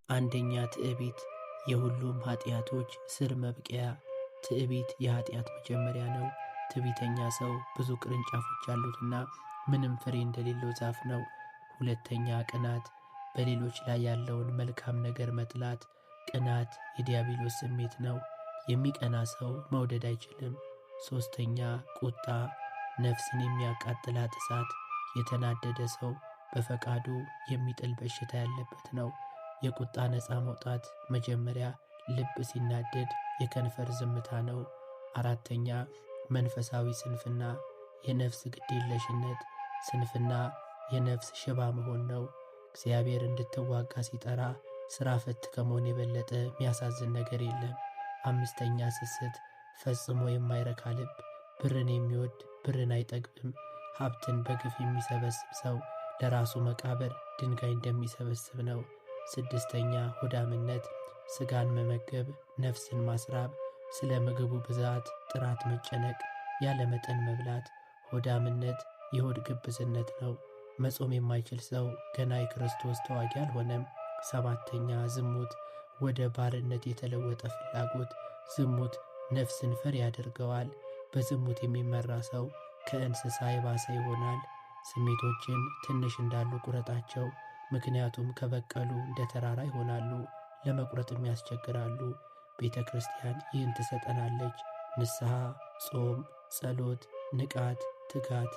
አንደኛ ትዕቢት፣ የሁሉም ኃጢአቶች ስር መብቂያ። ትዕቢት የኃጢአት መጀመሪያ ነው። ትዕቢተኛ ሰው ብዙ ቅርንጫፎች ያሉትና ምንም ፍሬ እንደሌለው ዛፍ ነው። ሁለተኛ ቅናት፣ በሌሎች ላይ ያለውን መልካም ነገር መጥላት። ቅናት የዲያብሎስ ስሜት ነው። የሚቀና ሰው መውደድ አይችልም። ሦስተኛ ቁጣ፣ ነፍስን የሚያቃጥላት እሳት። የተናደደ ሰው በፈቃዱ የሚጥል በሽታ ያለበት ነው። የቁጣ ነፃ መውጣት መጀመሪያ ልብ ሲናደድ የከንፈር ዝምታ ነው። አራተኛ መንፈሳዊ ስንፍና፣ የነፍስ ግዴለሽነት። ስንፍና የነፍስ ሽባ መሆን ነው። እግዚአብሔር እንድትዋጋ ሲጠራ ሥራ ፈት ከመሆን የበለጠ የሚያሳዝን ነገር የለም። አምስተኛ ስስት፣ ፈጽሞ የማይረካ ልብ። ብርን የሚወድ ብርን አይጠግብም። ሀብትን በግፍ የሚሰበስብ ሰው ለራሱ መቃብር ድንጋይ እንደሚሰበስብ ነው። ስድስተኛ ሆዳምነት፣ ሥጋን መመገብ፣ ነፍስን ማስራብ፣ ስለ ምግቡ ብዛት ጥራት መጨነቅ፣ ያለ መጠን መብላት። ሆዳምነት የሆድ ግብዝነት ነው። መጾም የማይችል ሰው ገና የክርስቶስ ተዋጊ አልሆነም። ሰባተኛ ዝሙት፣ ወደ ባርነት የተለወጠ ፍላጎት። ዝሙት ነፍስን ፈሪ ያደርገዋል። በዝሙት የሚመራ ሰው ከእንስሳ የባሰ ይሆናል። ስሜቶችን ትንሽ እንዳሉ ቁረጣቸው፣ ምክንያቱም ከበቀሉ እንደ ተራራ ይሆናሉ፣ ለመቁረጥም ያስቸግራሉ። ቤተ ክርስቲያን ይህን ትሰጠናለች። ንስሐ፣ ጾም፣ ጸሎት፣ ንቃት፣ ትጋት